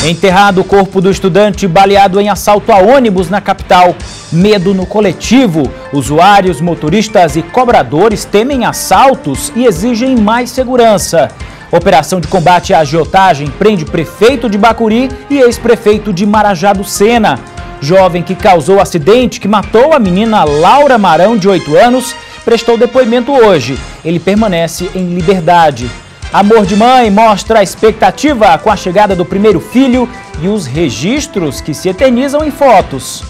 Enterrado o corpo do estudante baleado em assalto a ônibus na capital. Medo no coletivo. Usuários, motoristas e cobradores temem assaltos e exigem mais segurança. Operação de combate à agiotagem prende prefeito de Bacuri e ex-prefeito de Marajá do Sena. Jovem que causou acidente que matou a menina Laura Marão, de 8 anos, prestou depoimento hoje. Ele permanece em liberdade. Amor de mãe mostra a expectativa com a chegada do primeiro filho e os registros que se eternizam em fotos.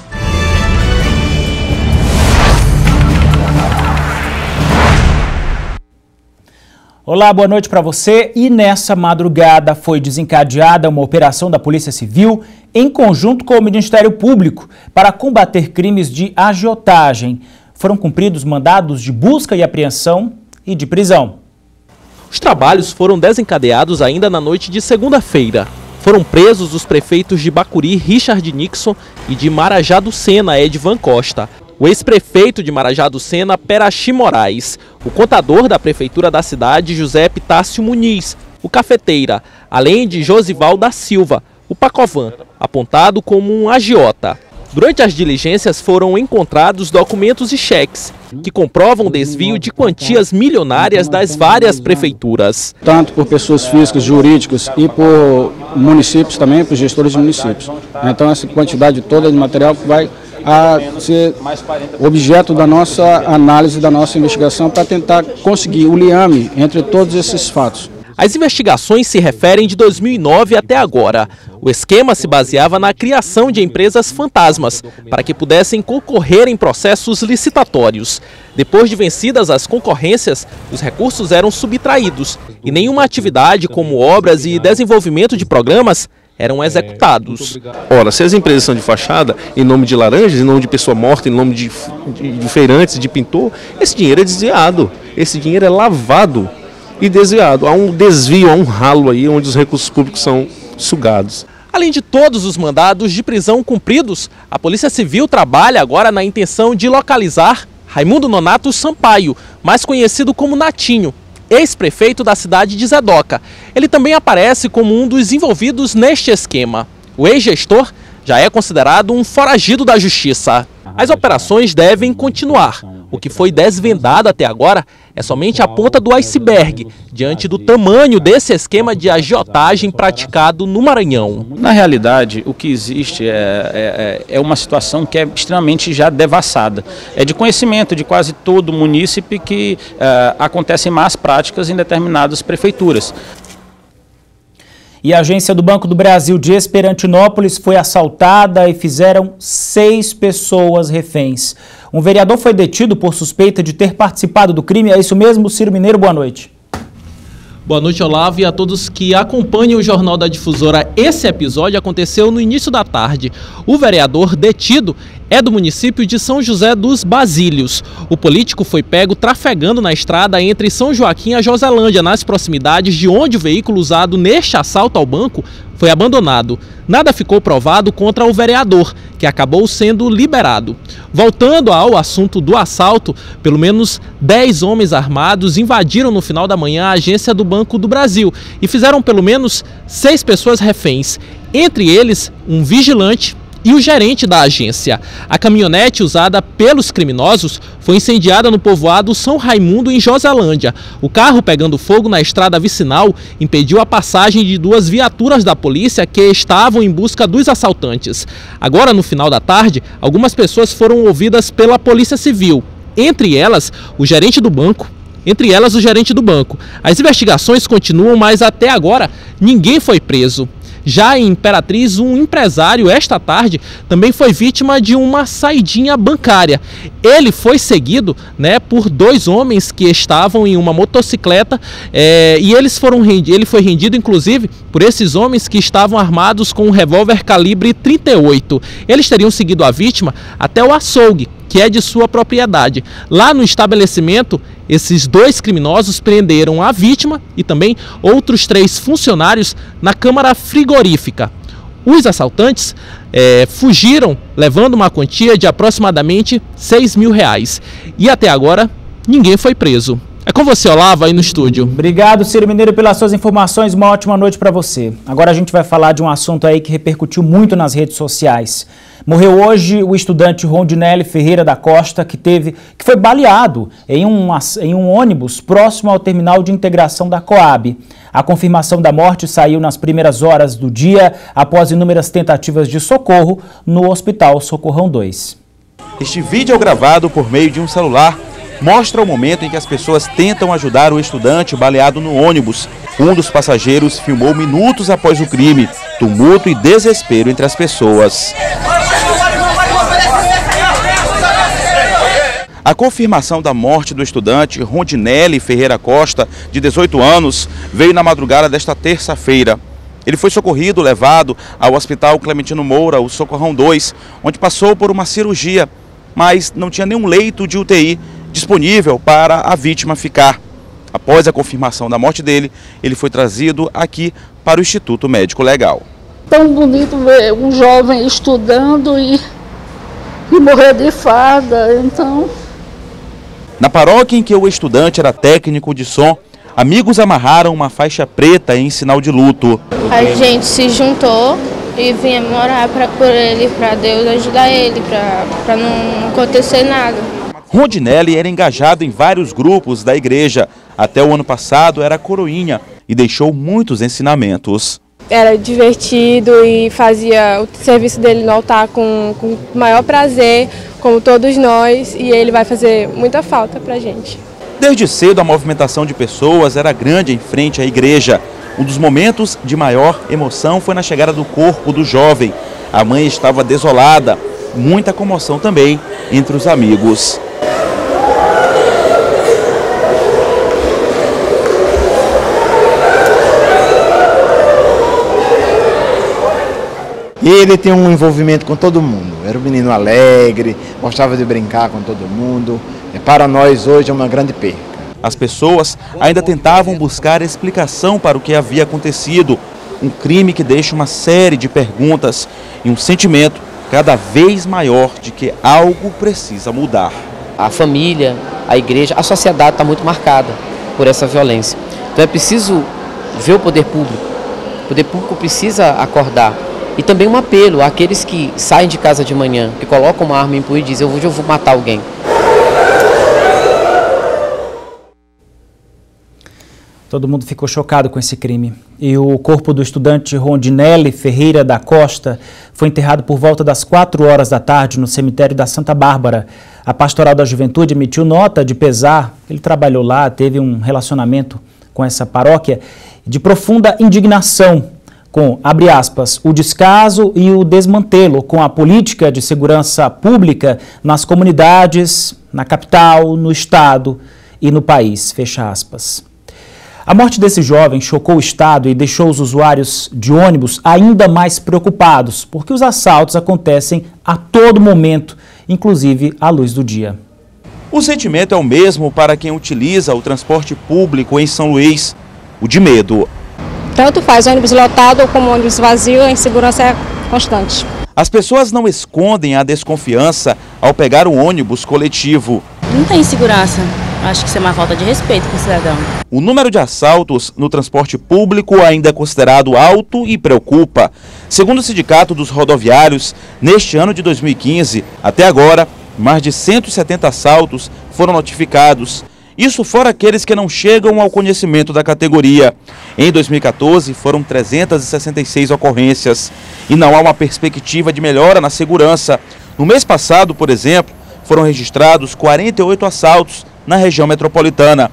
Olá, boa noite para você. E nessa madrugada foi desencadeada uma operação da Polícia Civil em conjunto com o Ministério Público para combater crimes de agiotagem. Foram cumpridos mandados de busca e apreensão e de prisão. Os trabalhos foram desencadeados ainda na noite de segunda-feira. Foram presos os prefeitos de Bacuri, Richard Nixon, e de Marajá do Sena, Edvan Costa. O ex-prefeito de Marajá do Sena, Perachi Moraes. O contador da prefeitura da cidade, José Epitácio Muniz. O cafeteira, além de Josival da Silva, o Pacovan, apontado como um agiota. Durante as diligências foram encontrados documentos e cheques que comprovam o desvio de quantias milionárias das várias prefeituras. Tanto por pessoas físicas, jurídicas e por municípios também, por gestores de municípios. Então essa quantidade toda de material vai ser objeto da nossa análise, da nossa investigação para tentar conseguir o liame entre todos esses fatos. As investigações se referem de 2009 até agora. O esquema se baseava na criação de empresas fantasmas, para que pudessem concorrer em processos licitatórios. Depois de vencidas as concorrências, os recursos eram subtraídos e nenhuma atividade, como obras e desenvolvimento de programas, eram executados. Ora, se as empresas são de fachada, em nome de laranjas, em nome de pessoa morta, em nome de feirantes, de pintor, esse dinheiro é desviado, esse dinheiro é lavado e desviado. Há um desvio, há um ralo aí onde os recursos públicos são sugados. Além de todos os mandados de prisão cumpridos, a Polícia Civil trabalha agora na intenção de localizar Raimundo Nonato Sampaio, mais conhecido como Natinho, ex-prefeito da cidade de Zedoca. Ele também aparece como um dos envolvidos neste esquema. O ex-gestor já é considerado um foragido da justiça. As operações devem continuar. O que foi desvendado até agora é somente a ponta do iceberg, diante do tamanho desse esquema de agiotagem praticado no Maranhão. Na realidade, o que existe é uma situação que é extremamente já devassada. É de conhecimento de quase todo munícipe que acontecem más práticas em determinadas prefeituras. E a agência do Banco do Brasil de Esperantinópolis foi assaltada e fizeram 6 pessoas reféns. Um vereador foi detido por suspeita de ter participado do crime. É isso mesmo, Ciro Mineiro? Boa noite. Boa noite, Olavo, e a todos que acompanham o Jornal da Difusora. Esse episódio aconteceu no início da tarde. O vereador detido é do município de São José dos Basílios. O político foi pego trafegando na estrada entre São Joaquim e a Joselândia, nas proximidades de onde o veículo usado neste assalto ao banco foi abandonado. Nada ficou provado contra o vereador, que acabou sendo liberado. Voltando ao assunto do assalto, pelo menos 10 homens armados invadiram no final da manhã a agência do Banco do Brasil e fizeram pelo menos 6 pessoas reféns, entre eles um vigilante e o gerente da agência. A caminhonete usada pelos criminosos foi incendiada no povoado São Raimundo, em Joselândia. O carro, pegando fogo na estrada vicinal, impediu a passagem de 2 viaturas da polícia que estavam em busca dos assaltantes. Agora, no final da tarde, algumas pessoas foram ouvidas pela Polícia Civil, entre elas o gerente do banco. As investigações continuam, mas até agora ninguém foi preso. Já em Imperatriz, um empresário, esta tarde, também foi vítima de uma saidinha bancária. Ele foi seguido, por 2 homens que estavam em uma motocicleta e ele foi rendido, inclusive, por esses homens que estavam armados com um revólver calibre 38. Eles teriam seguido a vítima até o açougue, que é de sua propriedade. Lá no estabelecimento, esses 2 criminosos prenderam a vítima e também outros 3 funcionários na câmara frigorífica. Os assaltantes fugiram, levando uma quantia de aproximadamente R$6.000. E até agora, ninguém foi preso. É com você, Olavo, aí no estúdio. Obrigado, Ciro Mineiro, pelas suas informações. Uma ótima noite para você. Agora a gente vai falar de um assunto aí que repercutiu muito nas redes sociais. Morreu hoje o estudante Rondinelli Ferreira da Costa, que foi baleado em um ônibus próximo ao terminal de integração da Coab. A confirmação da morte saiu nas primeiras horas do dia, após inúmeras tentativas de socorro no Hospital Socorrão 2. Este vídeo é gravado por meio de um celular. Mostra o momento em que as pessoas tentam ajudar o estudante baleado no ônibus. Um dos passageiros filmou minutos após o crime, tumulto e desespero entre as pessoas. A confirmação da morte do estudante Rondinelli Ferreira Costa, de 18 anos, veio na madrugada desta terça-feira. Ele foi socorrido, levado ao Hospital Clementino Moura, o Socorrão 2, onde passou por uma cirurgia, mas não tinha nenhum leito de UTI disponível para a vítima ficar. Após a confirmação da morte dele, ele foi trazido aqui para o Instituto Médico Legal. Tão bonito ver um jovem estudando e morrer de farda, então... Na paróquia em que o estudante era técnico de som, amigos amarraram uma faixa preta em sinal de luto. A gente se juntou e vinha orar por ele, para Deus ajudar ele, para não acontecer nada. Rondinelli era engajado em vários grupos da igreja. Até o ano passado era coroinha e deixou muitos ensinamentos. Era divertido e fazia o serviço dele no altar com o maior prazer, como todos nós, e ele vai fazer muita falta pra gente. Desde cedo a movimentação de pessoas era grande em frente à igreja. Um dos momentos de maior emoção foi na chegada do corpo do jovem. A mãe estava desolada, muita comoção também entre os amigos. E ele tem um envolvimento com todo mundo, era um menino alegre, gostava de brincar com todo mundo. Para nós hoje é uma grande perca. As pessoas ainda tentavam buscar explicação para o que havia acontecido. Um crime que deixa uma série de perguntas e um sentimento cada vez maior de que algo precisa mudar. A família, a igreja, a sociedade está muito marcada por essa violência. Então é preciso ver o poder público. O poder público precisa acordar. E também um apelo àqueles que saem de casa de manhã, que colocam uma arma em punho e dizem, hoje eu vou matar alguém. Todo mundo ficou chocado com esse crime. E o corpo do estudante Rondinelli Ferreira da Costa foi enterrado por volta das 4 horas da tarde no cemitério da Santa Bárbara. A Pastoral da Juventude emitiu nota de pesar. Ele trabalhou lá, teve um relacionamento com essa paróquia de profunda indignação com, abre aspas, o descaso e o desmantelo com a política de segurança pública nas comunidades, na capital, no estado e no país, fecha aspas. A morte desse jovem chocou o estado e deixou os usuários de ônibus ainda mais preocupados, porque os assaltos acontecem a todo momento, inclusive à luz do dia. O sentimento é o mesmo para quem utiliza o transporte público em São Luís, o de medo. Tanto faz ônibus lotado como ônibus vazio, a insegurança é constante. As pessoas não escondem a desconfiança ao pegar o ônibus coletivo. Não tem segurança. Acho que isso é uma falta de respeito com o cidadão. O número de assaltos no transporte público ainda é considerado alto e preocupa. Segundo o Sindicato dos Rodoviários, neste ano de 2015, até agora, mais de 170 assaltos foram notificados. Isso fora aqueles que não chegam ao conhecimento da categoria. Em 2014, foram 366 ocorrências. E não há uma perspectiva de melhora na segurança. No mês passado, por exemplo, foram registrados 48 assaltos na região metropolitana.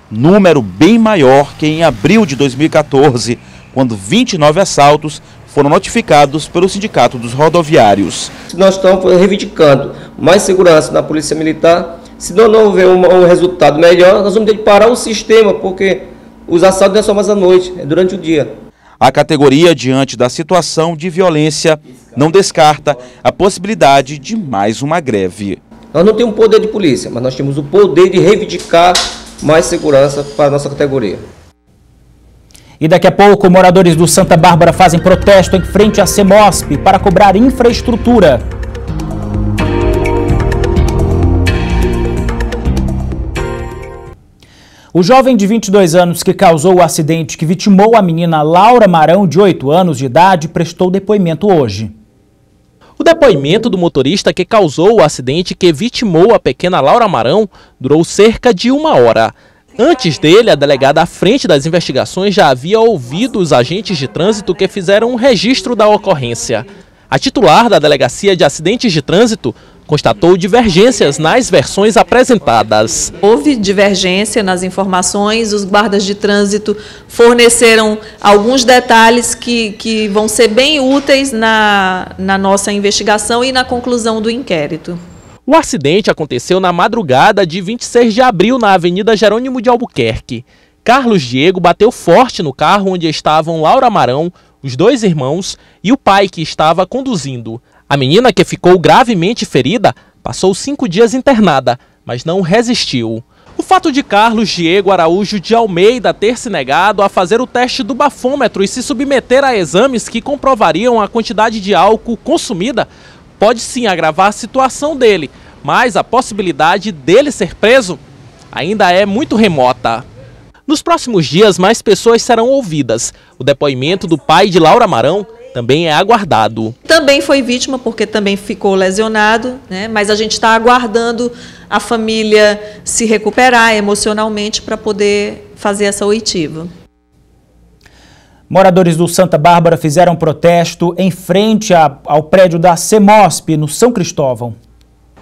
Número bem maior que em abril de 2014, quando 29 assaltos foram notificados pelo Sindicato dos Rodoviários. Nós estamos reivindicando mais segurança na Polícia Militar. Se não houver um resultado melhor, nós vamos ter que parar o sistema, porque os assaltos não é só mais à noite, é durante o dia. A categoria, diante da situação de violência, não descarta a possibilidade de mais uma greve. Nós não temos poder de polícia, mas nós temos o poder de reivindicar mais segurança para a nossa categoria. E daqui a pouco, moradores do Santa Bárbara fazem protesto em frente à CEMOSP para cobrar infraestrutura. O jovem de 22 anos que causou o acidente que vitimou a menina Laura Marão, de 8 anos de idade, prestou depoimento hoje. O depoimento do motorista que causou o acidente que vitimou a pequena Laura Marão durou cerca de 1 hora. Antes dele, a delegada à frente das investigações já havia ouvido os agentes de trânsito que fizeram um registro da ocorrência. A titular da Delegacia de Acidentes de Trânsito constatou divergências nas versões apresentadas. Houve divergência nas informações, os guardas de trânsito forneceram alguns detalhes que vão ser bem úteis na nossa investigação e na conclusão do inquérito. O acidente aconteceu na madrugada de 26 de abril na Avenida Jerônimo de Albuquerque. Carlos Diego bateu forte no carro onde estavam Laura Marão, os 2 irmãos e o pai que estava conduzindo. A menina, que ficou gravemente ferida, passou 5 dias internada, mas não resistiu. O fato de Carlos Diego Araújo de Almeida ter se negado a fazer o teste do bafômetro e se submeter a exames que comprovariam a quantidade de álcool consumida pode sim agravar a situação dele, mas a possibilidade dele ser preso ainda é muito remota. Nos próximos dias, mais pessoas serão ouvidas. O depoimento do pai de Laura Marão também é aguardado. Também foi vítima porque também ficou lesionado, né? Mas a gente está aguardando a família se recuperar emocionalmente para poder fazer essa oitiva. Moradores do Santa Bárbara fizeram protesto em frente ao prédio da CEMOSP, no São Cristóvão.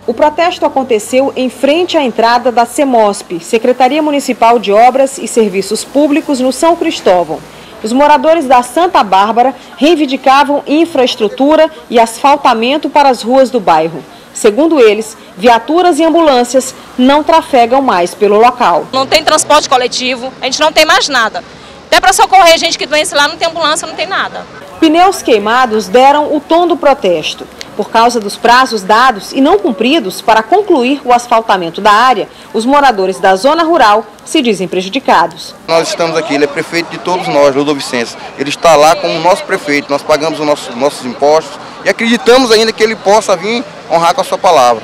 O protesto aconteceu em frente à entrada da CEMOSP, Secretaria Municipal de Obras e Serviços Públicos, no São Cristóvão. Os moradores da Santa Bárbara reivindicavam infraestrutura e asfaltamento para as ruas do bairro. Segundo eles, viaturas e ambulâncias não trafegam mais pelo local. Não tem transporte coletivo, a gente não tem mais nada. Até para socorrer gente que doença lá, não tem ambulância, não tem nada. Pneus queimados deram o tom do protesto. Por causa dos prazos dados e não cumpridos para concluir o asfaltamento da área, os moradores da zona rural se dizem prejudicados. Nós estamos aqui, ele é prefeito de todos nós, Ludovicense. Ele está lá como nosso prefeito, nós pagamos os nossos impostos e acreditamos ainda que ele possa vir honrar com a sua palavra.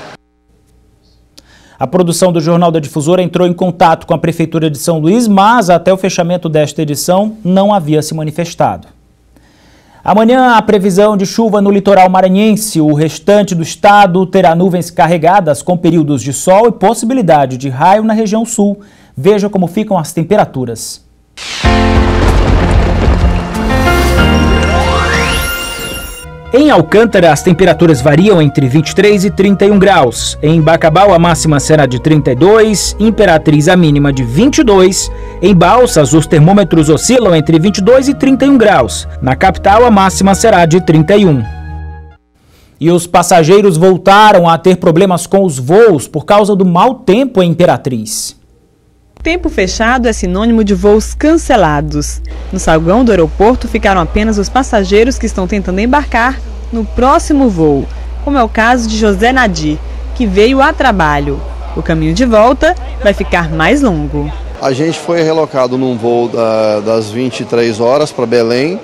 A produção do Jornal da Difusora entrou em contato com a Prefeitura de São Luís, mas até o fechamento desta edição não havia se manifestado. Amanhã, a previsão de chuva no litoral maranhense. O restante do estado terá nuvens carregadas com períodos de sol e possibilidade de raio na região sul. Veja como ficam as temperaturas. Em Alcântara, as temperaturas variam entre 23 e 31 graus. Em Bacabal, a máxima será de 32, Imperatriz a mínima de 22. Em Balsas, os termômetros oscilam entre 22 e 31 graus. Na capital, a máxima será de 31. E os passageiros voltaram a ter problemas com os voos por causa do mau tempo em Imperatriz. Tempo fechado é sinônimo de voos cancelados. No saguão do aeroporto ficaram apenas os passageiros que estão tentando embarcar no próximo voo, como é o caso de José Nadir, que veio a trabalho. O caminho de volta vai ficar mais longo. A gente foi relocado num voo das 23 horas para Belém.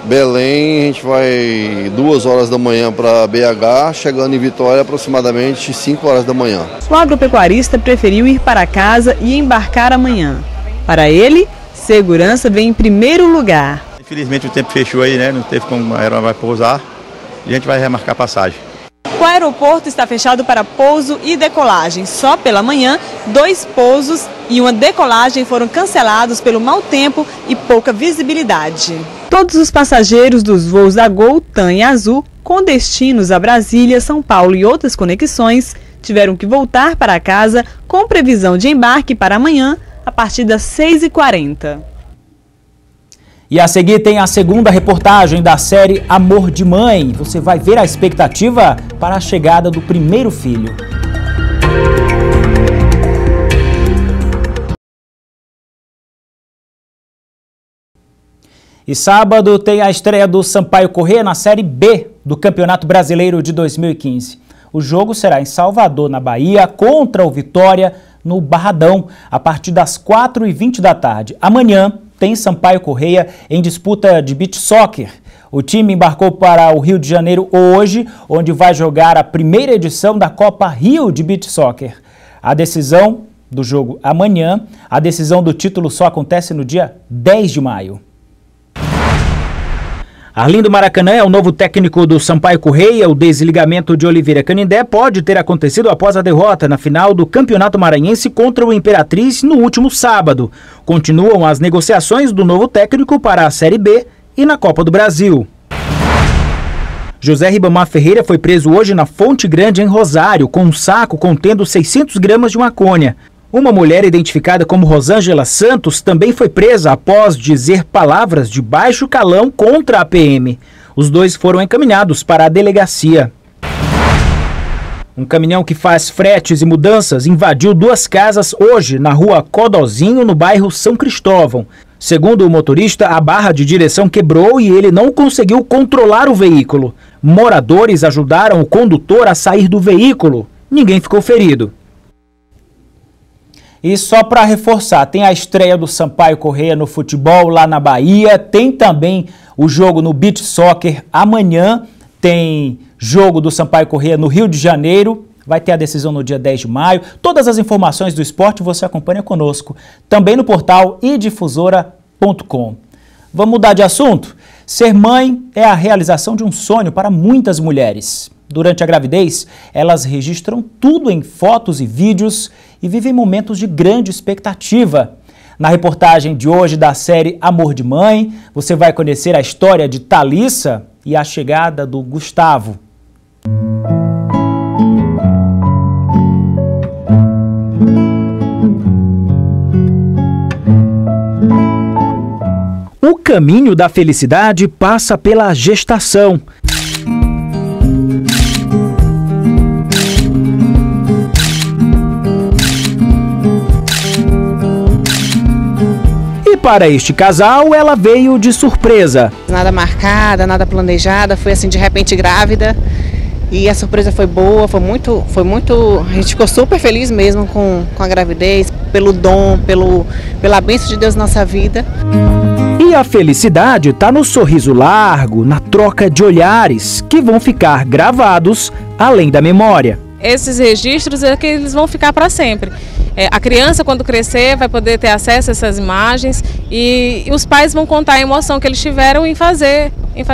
Belém, a gente vai 2 horas da manhã para BH, chegando em Vitória aproximadamente 5 horas da manhã. O agropecuarista preferiu ir para casa e embarcar amanhã. Para ele, segurança vem em primeiro lugar. Infelizmente o tempo fechou aí, né? Não teve como a aeronave vai pousar e a gente vai remarcar a passagem. O aeroporto está fechado para pouso e decolagem. Só pela manhã, 2 pousos e uma decolagem foram cancelados pelo mau tempo e pouca visibilidade. Todos os passageiros dos voos da Gol, TAM e Azul, com destinos a Brasília, São Paulo e outras conexões, tiveram que voltar para casa com previsão de embarque para amanhã, a partir das 6h40. E a seguir tem a segunda reportagem da série Amor de Mãe. Você vai ver a expectativa para a chegada do primeiro filho. E sábado tem a estreia do Sampaio Corrêa na Série B do Campeonato Brasileiro de 2015. O jogo será em Salvador, na Bahia, contra o Vitória, no Barradão, a partir das 4h20 da tarde. Amanhã tem Sampaio Corrêa em disputa de beach soccer. O time embarcou para o Rio de Janeiro hoje, onde vai jogar a primeira edição da Copa Rio de Beach Soccer. A decisão do jogo amanhã. A decisão do título só acontece no dia 10 de maio. Arlindo Maracanã é o novo técnico do Sampaio Corrêa. O desligamento de Oliveira Canindé pode ter acontecido após a derrota na final do Campeonato Maranhense contra o Imperatriz no último sábado. Continuam as negociações do novo técnico para a Série B e na Copa do Brasil. José Ribamar Ferreira foi preso hoje na Fonte Grande, em Rosário, com um saco contendo 600 gramas de maconha. Uma mulher identificada como Rosângela Santos também foi presa após dizer palavras de baixo calão contra a PM. Os dois foram encaminhados para a delegacia. Um caminhão que faz fretes e mudanças invadiu 2 casas hoje na rua Codozinho, no bairro São Cristóvão. Segundo o motorista, a barra de direção quebrou e ele não conseguiu controlar o veículo. Moradores ajudaram o condutor a sair do veículo. Ninguém ficou ferido. E só para reforçar, tem a estreia do Sampaio Corrêa no futebol lá na Bahia, tem também o jogo no Beach Soccer amanhã, tem jogo do Sampaio Corrêa no Rio de Janeiro, vai ter a decisão no dia 10 de maio. Todas as informações do esporte você acompanha conosco, também no portal idifusora.com. Vamos mudar de assunto? Ser mãe é a realização de um sonho para muitas mulheres. Durante a gravidez, elas registram tudo em fotos e vídeos e vivem momentos de grande expectativa. Na reportagem de hoje da série Amor de Mãe, você vai conhecer a história de Thalissa e a chegada do Gustavo. O caminho da felicidade passa pela gestação. E para este casal, ela veio de surpresa. Nada marcada, nada planejada, foi assim de repente grávida. E a surpresa foi boa, foi muito, a gente ficou super feliz mesmo com a gravidez, pelo dom, pela bênção de Deus na nossa vida. E a felicidade está no sorriso largo, na troca de olhares, que vão ficar gravados além da memória. Esses registros é que eles vão ficar para sempre. A criança, quando crescer, vai poder ter acesso a essas imagens e os pais vão contar a emoção que eles tiveram em fazer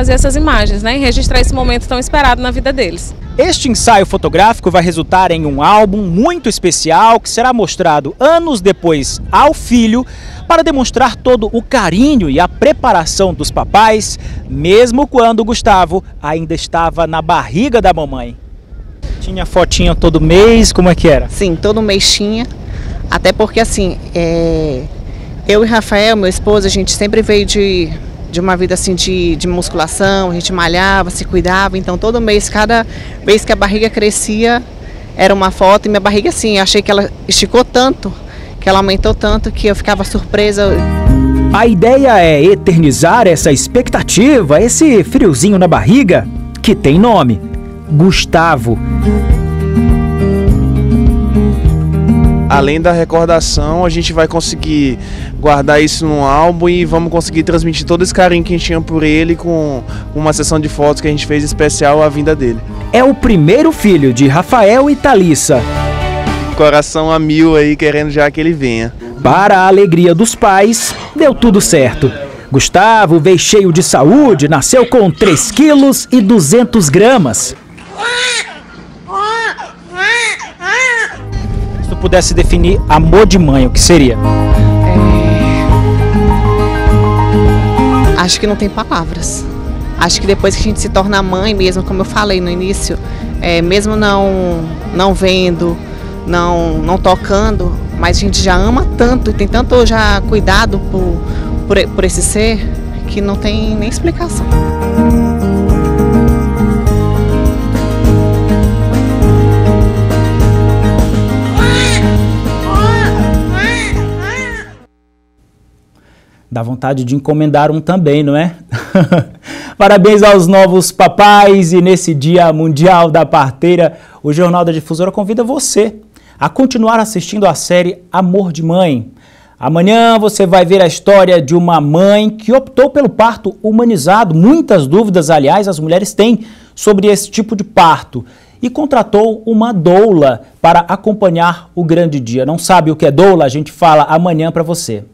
essas imagens, né? Em registrar esse momento tão esperado na vida deles. Este ensaio fotográfico vai resultar em um álbum muito especial que será mostrado anos depois ao filho para demonstrar todo o carinho e a preparação dos papais, mesmo quando o Gustavo ainda estava na barriga da mamãe. Tinha fotinha todo mês, como é que era? Sim, todo mês tinha, até porque assim, eu e Rafael, meu esposo, a gente sempre veio de uma vida assim de musculação, a gente malhava, se cuidava, então todo mês, cada vez que a barriga crescia, era uma foto, e minha barriga assim, eu achei que ela esticou tanto, que ela aumentou tanto, que eu ficava surpresa. A ideia é eternizar essa expectativa, esse friozinho na barriga, que tem nome: Gustavo. Além da recordação, a gente vai conseguir guardar isso num álbum e vamos conseguir transmitir todo esse carinho que a gente tinha por ele com uma sessão de fotos que a gente fez especial à vinda dele. É o primeiro filho de Rafael e Thalissa. Coração a mil aí, querendo já que ele venha. Para a alegria dos pais, deu tudo certo. Gustavo veio cheio de saúde, nasceu com 3 quilos e 200 gramas. Se tu pudesse definir amor de mãe, o que seria? Acho que não tem palavras. Acho que depois que a gente se torna mãe mesmo, como eu falei no início, mesmo não vendo, não tocando, mas a gente já ama tanto e tem tanto já cuidado por esse ser que não tem nem explicação. Dá vontade de encomendar um também, não é? Parabéns aos novos papais e nesse Dia Mundial da Parteira, o Jornal da Difusora convida você a continuar assistindo a série Amor de Mãe. Amanhã você vai ver a história de uma mãe que optou pelo parto humanizado. Muitas dúvidas, aliás, as mulheres têm sobre esse tipo de parto. e contratou uma doula para acompanhar o grande dia. Não sabe o que é doula? A gente fala amanhã para você.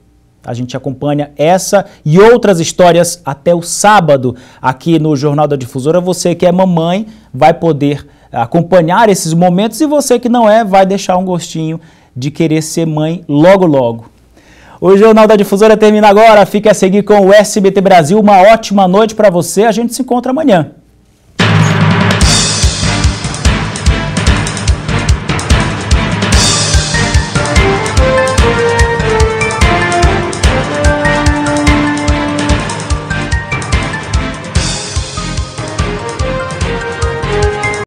A gente acompanha essa e outras histórias até o sábado aqui no Jornal da Difusora. Você que é mamãe vai poder acompanhar esses momentos e você que não é, vai deixar um gostinho de querer ser mãe logo logo. O Jornal da Difusora termina agora. Fique a seguir com o SBT Brasil. Uma ótima noite para você. A gente se encontra amanhã.